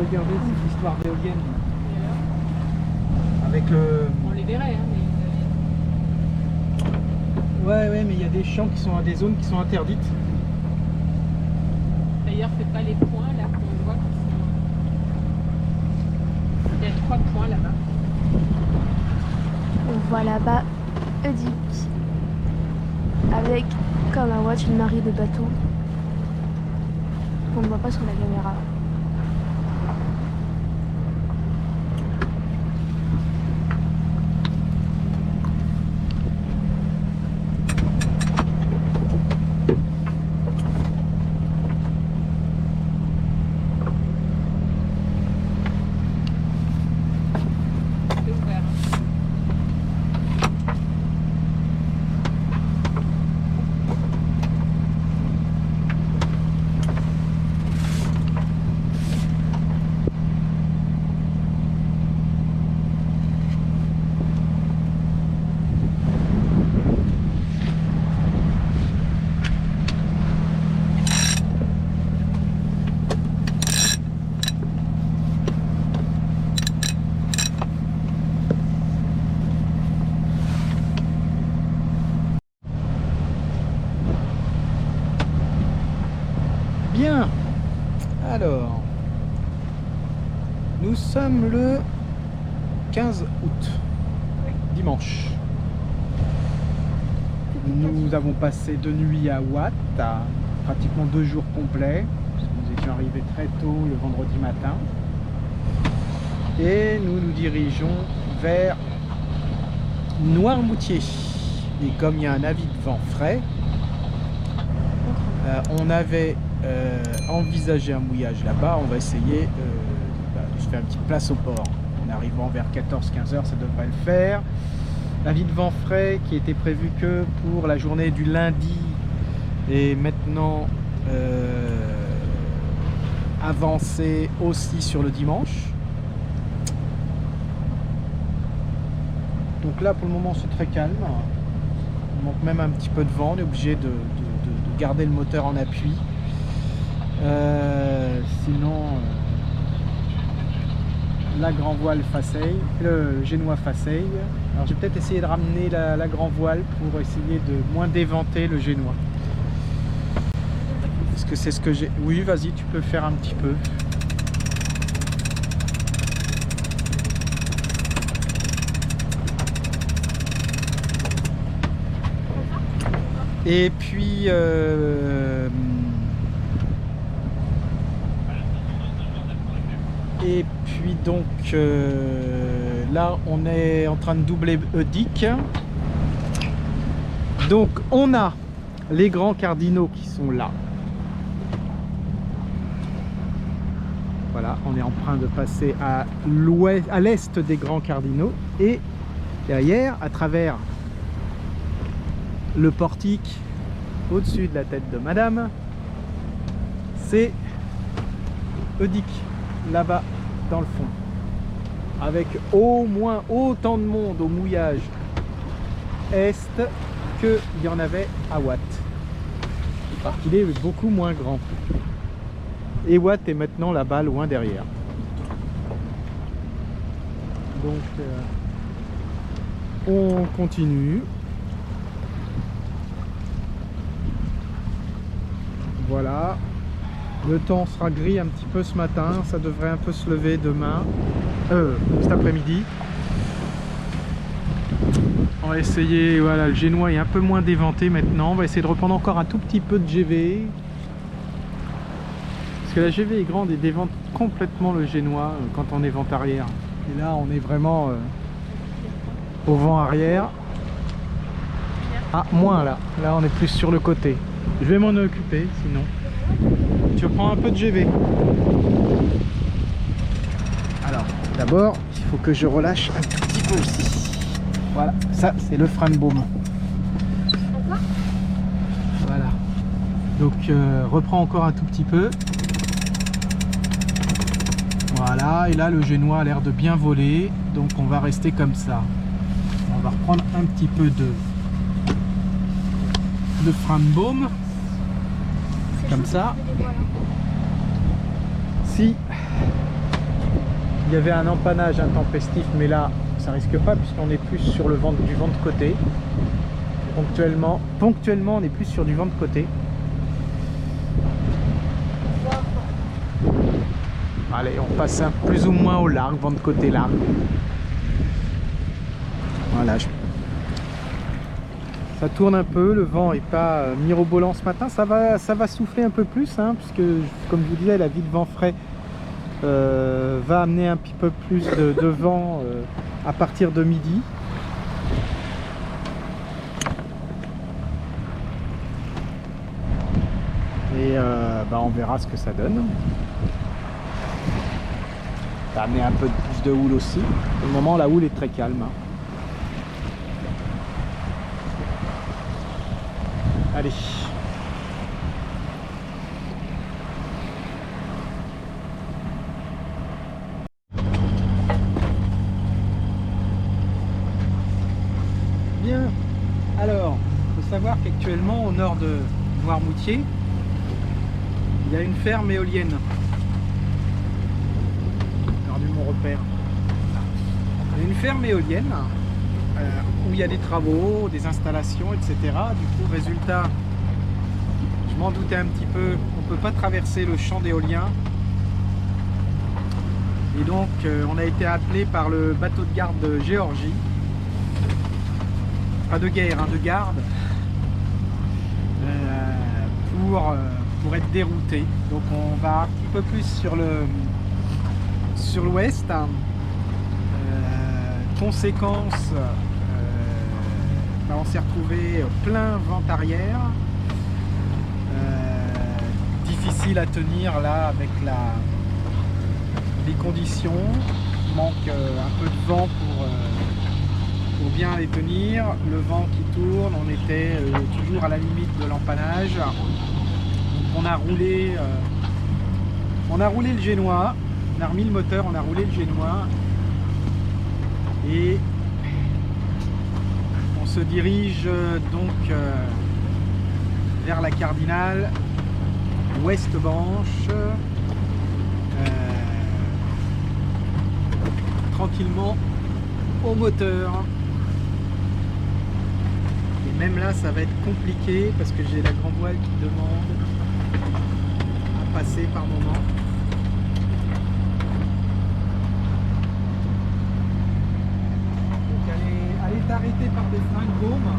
regardez, c'est l'histoire d'éolienne. Avec le... On les verrait, hein, Ouais, mais il y a des champs qui sont des zones qui sont interdites. D'ailleurs, fais pas les points là qu'on voit qui sont... Il y a 3 points là-bas. On voit là-bas Eudic avec comme un watch une marée de bateaux qu'on ne voit pas sur la caméra. C'est ouvert. Bien. Alors, nous sommes le 15 août, dimanche. Nous avons passé 2 nuits à Watt, pratiquement 2 jours complets, parce que nous étions arrivés très tôt le vendredi matin. Et nous nous dirigeons vers Noirmoutier. Et comme il y a un avis de vent frais, on avait envisagé un mouillage là-bas. On va essayer de se faire une petite place au port. En arrivant vers 14-15 heures, ça devrait le faire. L'avis de vent frais qui était prévu que pour la journée du lundi est maintenant avancé aussi sur le dimanche. Donc là pour le moment c'est très calme. Il manque même un petit peu de vent. On est obligé de garder le moteur en appui. Sinon la grand voile Faseille, le génois Faseille. Alors je vais peut-être essayer de ramener la grand voile pour essayer de moins déventer le génois. Est-ce que c'est ce que j'ai? Oui, vas-y, tu peux faire un petit peu. Et puis donc là on est en train de doubler Eudic. Donc on a les grands cardinaux qui sont là. Voilà, on est en train de passer à l'ouest, à l'est des grands cardinaux, et derrière, à travers le portique au-dessus de la tête de madame, c'est Eudic, là-bas dans le fond, avec au moins autant de monde au mouillage est qu'il y en avait à Watt, parce qu'il est beaucoup moins grand. Et Watt est maintenant là-bas, loin derrière. Donc on continue. Voilà. Le temps sera gris un petit peu ce matin. Ça devrait un peu se lever demain. Cet après-midi. On va essayer, voilà, le génois est un peu moins déventé maintenant. On va essayer de reprendre encore un tout petit peu de GV. Parce que la GV est grande et dévente complètement le génois quand on est vent arrière. Et là on est vraiment au vent arrière. Ah, moins là. Là on est plus sur le côté. Je vais m'en occuper sinon. Tu prends un peu de GV. Alors, d'abord, il faut que je relâche un tout petit peu aussi. Voilà, ça c'est le frein de baume. Voilà. Donc, reprends encore un tout petit peu. Voilà, et là le génois a l'air de bien voler. Donc on va rester comme ça. On va reprendre un petit peu de frein de baume. Comme ça. Si il y avait un empannage intempestif, mais là ça risque pas puisqu'on est plus sur du vent de côté. Ponctuellement on est plus sur du vent de côté. Allez, on passe plus ou moins au large, vent de côté large. Voilà. Ça tourne un peu, le vent n'est pas mirobolant ce matin. Ça va souffler un peu plus, hein, puisque comme je vous disais, la vie de vent frais va amener un petit peu plus de vent à partir de midi. Et on verra ce que ça donne. Ça va amener un peu plus de houle aussi. Pour le moment, la houle est très calme. Allez. Bien. Alors, il faut savoir qu'actuellement, au nord de Noirmoutier, il y a une ferme éolienne. Perdu mon repère. Il y a une ferme éolienne où il y a des travaux, des installations, etc. Du coup, résultat, je m'en doutais un petit peu, on ne peut pas traverser le champ d'éolien. Et donc, on a été appelé par le bateau de garde de Géorgie, pas de guerre, hein, de garde, pour être dérouté. Donc, on va un petit peu plus sur l'ouest. Conséquence, on s'est retrouvé plein vent arrière, difficile à tenir là avec les conditions, il manque un peu de vent pour bien les tenir, le vent qui tourne, on était toujours à la limite de l'empannage. On a roulé le génois, on a remis le moteur, on a roulé le génois. Et on se dirige donc vers la Cardinale, ouest Banche, tranquillement au moteur. Et même là ça va être compliqué parce que j'ai la grand voile qui demande à passer par moment. Elle est arrêtée par des freins de baume.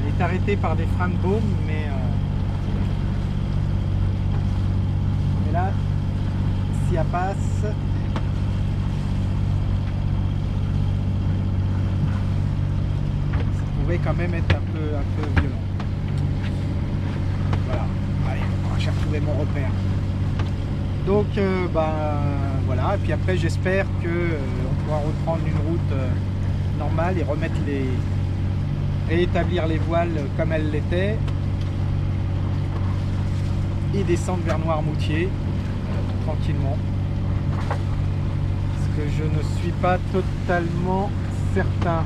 Elle est arrêtée par des freins de baume, mais là, si elle passe, ça pourrait quand même être un peu violent. Voilà, allez, on va retrouver mon repère. Donc voilà, et puis après j'espère que on pourra reprendre une route normale et réétablir les voiles comme elles l'étaient et descendre vers Noirmoutier tranquillement. Parce que je ne suis pas totalement certain.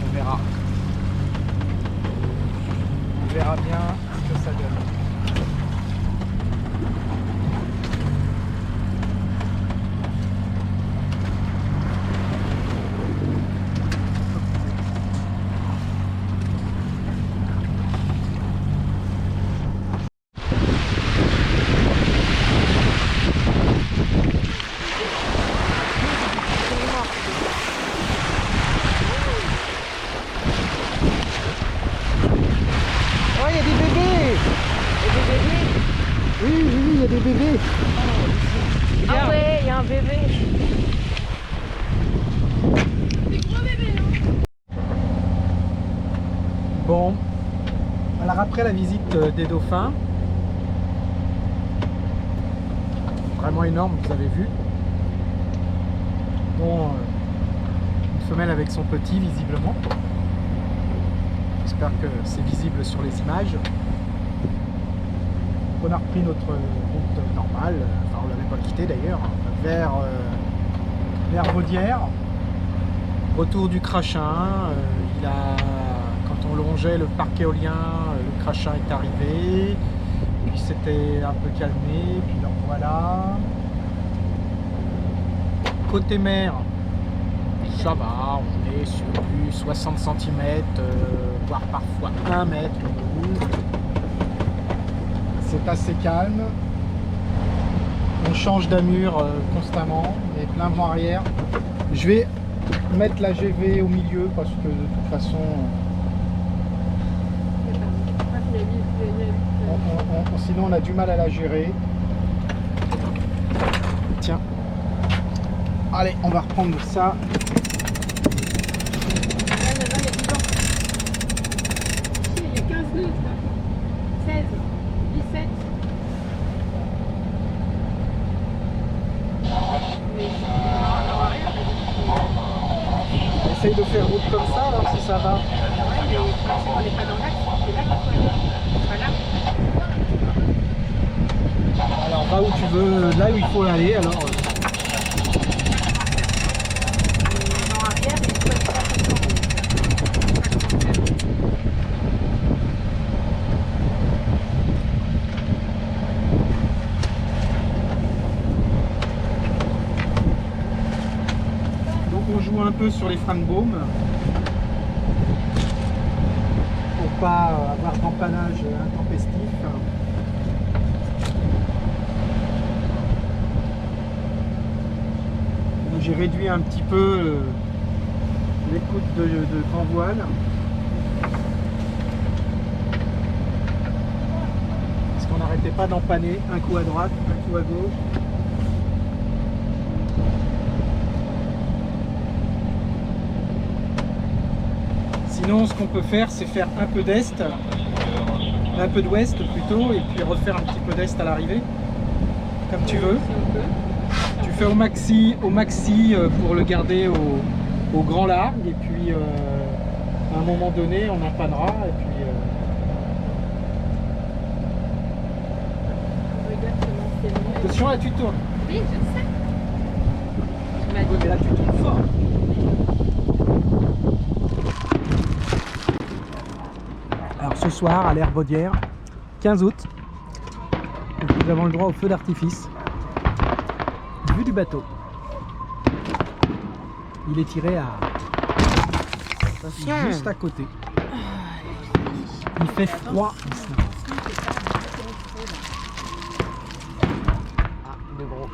On verra. On verra bien ce que ça donne. Oh, il y a des bébés! Oui, il y a des bébés. Ah ouais, il y a un bébé. Des gros bébés, non? Bon, alors après la visite des dauphins, vraiment énorme, vous avez vu. Bon, une femelle avec son petit visiblement. J'espère que c'est visible sur les images. On a repris notre route normale, enfin on l'avait pas quitté d'ailleurs, vers Vaudière. Retour du Crachin, quand on longeait le parc éolien, le Crachin est arrivé, puis c'était un peu calmé, puis donc voilà. Côté mer, ça va, on est sur du 60 cm, voire parfois 1 mètre. C'est assez calme. On change d'amure constamment, et plein vent arrière. Je vais mettre la GV au milieu parce que de toute façon sinon on a du mal à la gérer. Tiens, allez, on va reprendre ça. Il y a 15 nœuds, 16, 17. Essaye de faire route comme ça alors si ça va. On n'est pas dans l'axe, c'est là qu'il faut aller. Voilà. Alors va où tu veux, là où il faut aller alors. Dans l'arrière, il faut être là. On joue un peu sur les freins de baume pour pas avoir d'empannage intempestif. J'ai réduit un petit peu l'écoute de grand voile parce qu'on n'arrêtait pas d'empanner un coup à droite, un coup à gauche. Sinon, ce qu'on peut faire, c'est faire un peu d'est, un peu d'ouest plutôt, et puis refaire un petit peu d'est à l'arrivée, comme tu veux. Tu fais au maxi pour le garder au grand large, et puis à un moment donné, on empannera, et puis. Attention, là tu tournes. Oui, je sais. Oui, mais là tu tournes fort. Alors ce soir à l'Herbaudière, 15 août, nous avons le droit au feu d'artifice. Vue du bateau. Il est tiré à juste à côté. Il fait froid ici. Ah, le gros.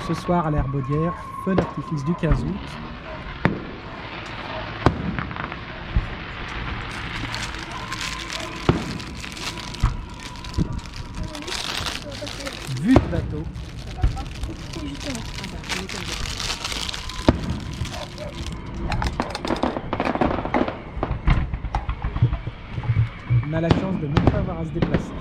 Ce soir à l'Herbaudière, feu d'artifice du 15 août. Vue du bateau. On a la chance de ne pas avoir à se déplacer.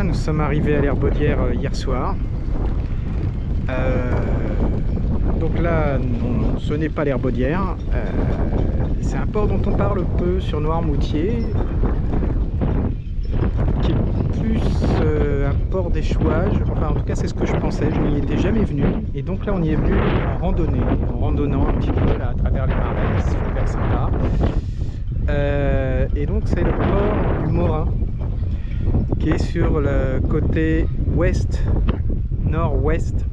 Nous sommes arrivés à l'Herbaudière hier soir. Donc là, non, ce n'est pas l'Herbaudière. C'est un port dont on parle peu sur Noirmoutier, qui est plus un port d'échouage. Enfin, en tout cas, c'est ce que je pensais. Je n'y étais jamais venu. Et donc là, on y est venu en randonnée, en randonnant un petit peu là, à travers les marais, vers sympa. Et donc, c'est le port du Morin, qui est sur le côté ouest, nord-ouest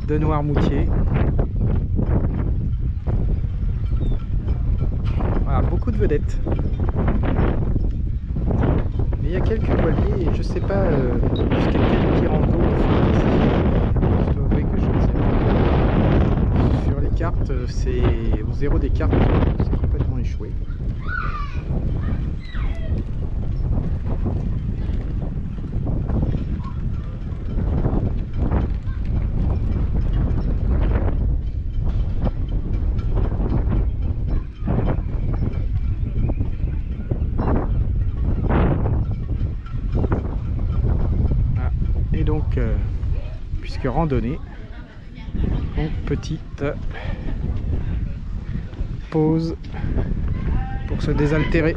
de Noirmoutier. Voilà, beaucoup de vedettes. Mais il y a quelques voiliers et je sais pas jusqu'à quel petit rando. Je dois avouer que je ne sais pas. cartes, c'est au 0 des cartes, c'est complètement échoué. Ah, et donc, puisque randonnée, donc petite pause pour se désaltérer.